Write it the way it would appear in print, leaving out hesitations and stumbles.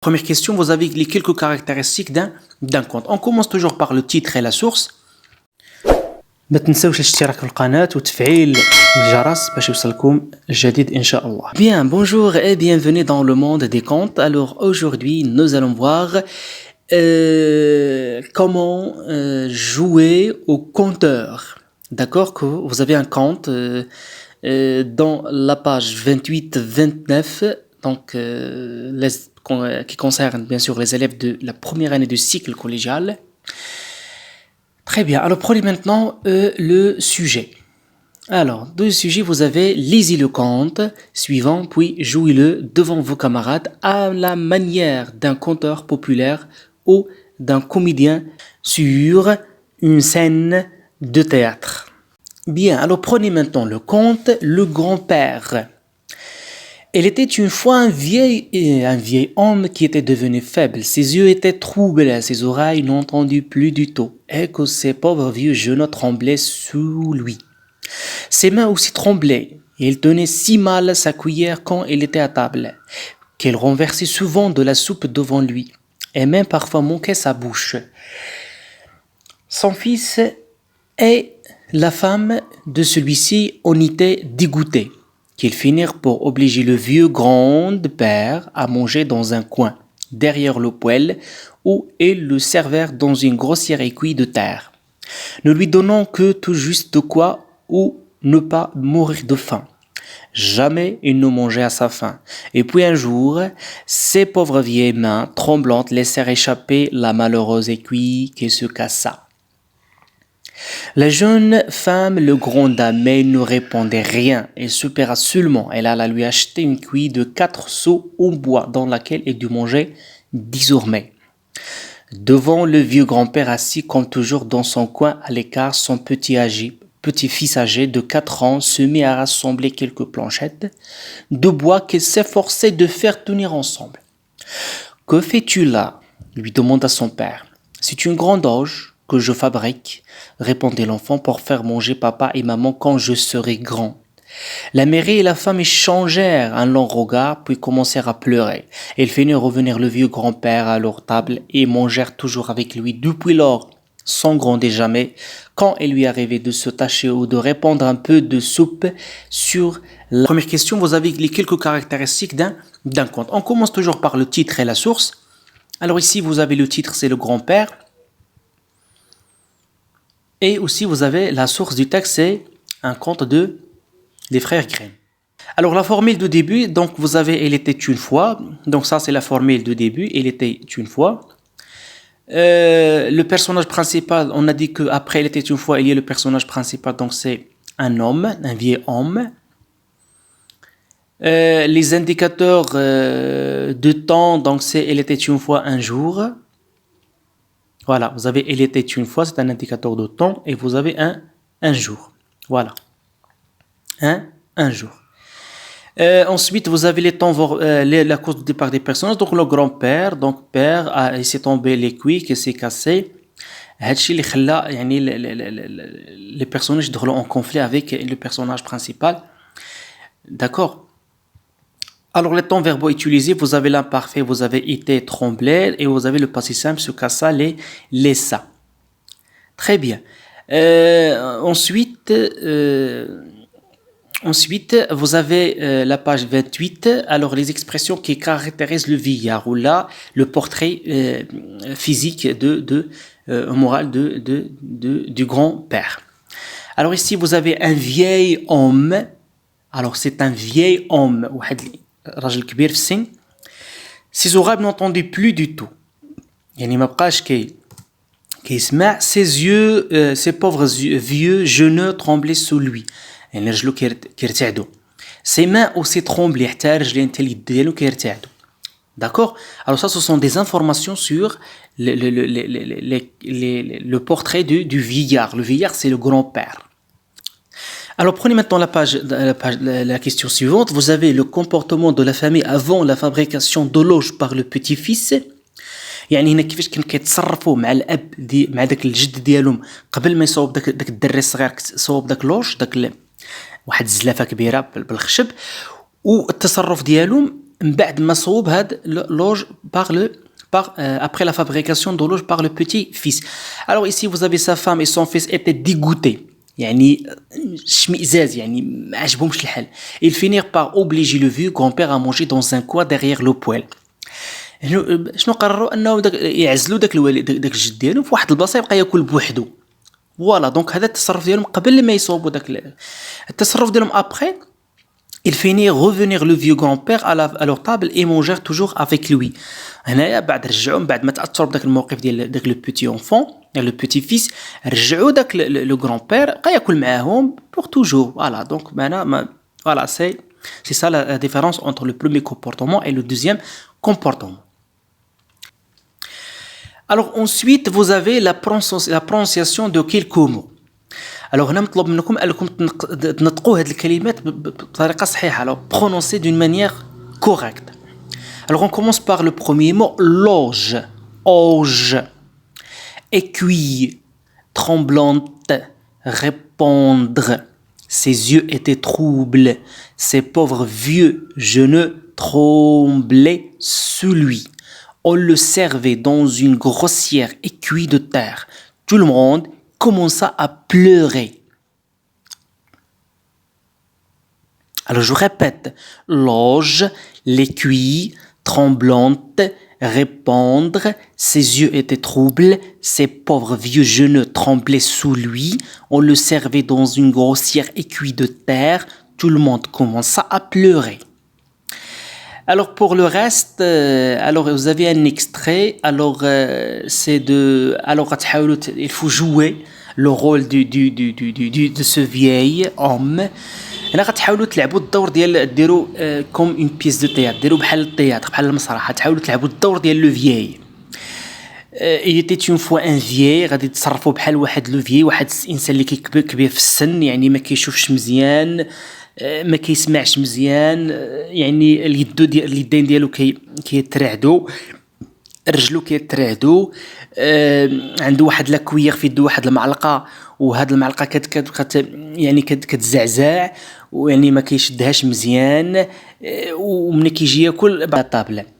Première question, vous avez les quelques caractéristiques d'un compte. On commence toujours par le titre et la source. ما تنسوش الاشتراك في القناة وتفعيل الجرس باش يوصلكم الجديد إن شاء الله. Bien, bonjour et bienvenue dans le monde des comptes. Alors aujourd'hui, nous allons voir comment jouer au compteur. D'accord, que vous avez un compte dans la page 28-29, donc qui concerne bien sûr les élèves de la première année du cycle collégial. Très bien, alors prenez maintenant le sujet. Alors, dans le sujet, vous avez lisez le conte suivant, puis jouez-le devant vos camarades à la manière d'un conteur populaire ou d'un comédien sur une scène de théâtre. Bien, alors prenez maintenant le conte Le grand-père. Il était une fois un vieil homme qui était devenu faible. Ses yeux étaient troublés, ses oreilles n'entendaient plus du tout, et que ses pauvres vieux genoux tremblaient sous lui. Ses mains aussi tremblaient, et il tenait si mal sa cuillère quand il était à table, qu'il renversait souvent de la soupe devant lui, et même parfois manquait sa bouche. Son fils et la femme de celui-ci en étaient dégoûtés, qu'ils finirent par obliger le vieux grand-père à manger dans un coin, derrière le poêle, où ils le servèrent dans une grossière écuelle de terre, ne lui donnant que tout juste de quoi ou ne pas mourir de faim. Jamais il ne mangeait à sa faim. Et puis un jour, ses pauvres vieilles mains tremblantes laissèrent échapper la malheureuse écuelle qui se cassa. La jeune femme le gronda, mais il ne répondait rien. Elle soupira seulement. Elle alla lui acheter une cuille de 4 seaux en bois dans laquelle il dut manger désormais. Devant le vieux grand-père assis comme toujours dans son coin à l'écart, son petit-fils âgé de 4 ans se mit à rassembler quelques planchettes de bois qu'il s'efforçait de faire tenir ensemble. « Que fais-tu là ?» lui demanda son père. « C'est une grande auge que je fabrique, » répondit l'enfant, pour faire manger papa et maman quand je serai grand. La mère et la femme échangèrent un long regard, puis commencèrent à pleurer. Ils finirent revenir le vieux grand-père à leur table et mangèrent toujours avec lui depuis lors, sans gronder jamais, quand il lui arrivait de se tâcher ou de répandre un peu de soupe sur la première question. Vous avez les quelques caractéristiques d'un conte. On commence toujours par le titre et la source. Alors ici, vous avez le titre, c'est le grand-père. Et aussi, vous avez la source du texte, c'est un conte des frères Grimm. Alors, la formule de début, donc vous avez « Il était une fois ». Donc ça, c'est la formule de début, « Il était une fois ». Le personnage principal, on a dit qu'après « Il était une fois », il y a le personnage principal, donc c'est un homme, un vieil homme. Les indicateurs de temps, donc c'est « Il était une fois un jour ». Voilà, vous avez « Il était une fois », c'est un indicateur de temps, et vous avez un jour. Voilà. Un jour. Ensuite, vous avez les temps, la cause du départ des personnages. Donc, le grand-père, donc père, il s'est tombé l'écuelle qui s'est cassé. Les personnages sont en conflit avec le personnage principal. D'accord. Alors, les temps verbaux utilisés, vous avez l'imparfait, vous avez été tremblé, et vous avez le passé simple, se cassa, les laissa. Très bien. Ensuite, vous avez la page 28. Alors, les expressions qui caractérisent le vieillard, ou là, le portrait physique moral du grand-père. Alors, ici, vous avez un vieil homme. Alors, c'est un vieil homme. راجل كبير في السن. Ses oreilles n'entendaient plus du tout. يعني ما بقاش كيسمع. Ses yeux, ses pauvres vieux genoux tremblaient sous lui. يعني رجلو كيرتعدوا. Ses mains aussi tremblaient حتى رجلين حتى اليد ديالو كيرتعدوا. D'accord? Alors ça, ce sont des informations sur le portrait du vieillard. Le vieillard, c'est le grand-père. Alors prenez maintenant la question suivante. Vous avez le comportement de la famille avant la fabrication de l'auge par le petit-fils. يعني هنا كيفاش كانوا كيتصرفوا مع الاب مع داك الجد ديالهم قبل ما يصوب داك الدري الصغير صوب داك لوج واحد الزلافه كبيره بالخشب والتصرف ديالهم من بعد ما صوب هاد l'oge après la fabrication de l'oge par le petit-fils. Alors ici vous avez sa femme et son fils étaient dégoûtés. يعني شمئزاز يعني ما عجبهمش الحال. Ils finirent par obliger le vieux grand-père à manger dans un coin derrière le poêle. شنو قرروا انه يعزلوا داك الوالد داك الجد ديالو في واحد البلاصه يبقى ياكل بوحدو. فوالا دونك هذا التصرف ديالهم قبل ما يصوبوا داك التصرف ديالهم ابخي. Ils finirent revenir le vieux grand-père à leur table et mangèrent toujours avec lui. هنايا بعد رجعوا من بعد ما تاثروا بداك الموقف ديال داك لو بيتي اونفون لو بيتي فيس رجعوا داك لو grand-père بقى ياكل معاهم pour toujours. Voilà donc maintenant voilà c'est ça la différence entre le premier comportement et le deuxième comportement. Alors ensuite vous avez la prononciation de quelques mots. Alors هنا مطلوب منكم انكم تنطقوا هاد الكلمات بطريقه صحيحه. Alors prononcer d'une manière correcte. Alors on commence par le premier mot loge, auge, aiguille, tremblante, répondre. Ses yeux étaient troubles, ses pauvres vieux genoux tremblaient sous lui. On le servait dans une grossière aiguille de terre. Tout le monde commença à pleurer. Alors je répète, l'auge, l'aiguille, tremblante, répondre, ses yeux étaient troubles, ses pauvres vieux genoux tremblaient sous lui, on le servait dans une grossière aiguille de terre, tout le monde commença à pleurer. Alors pour le reste, alors vous avez un extrait, alors c'est de, alors il faut jouer le rôle de ce vieil homme. هنا غتحاولوا تلعبوا الدور ديروا كوم اون بيس دو تياتر ديروا بحال التياتر بحال المسرح تحاولوا تلعبوا الدور ديال لو فيي. il était une fois un vieil غادي تصرفوا بحال واحد لو فيي واحد الانسان اللي كبير في السن يعني ما كيشوفش مزيان ما كيسمعش مزيان يعني اليدين ديالو كيترعدوا رجلو كيترعدوا عنده واحد لاكويير في يدو واحد المعلقه وهاد المعلقه يعني كتزعزع ويعني ما كيشدهاش مزيان وملي كيجي ياكل طابله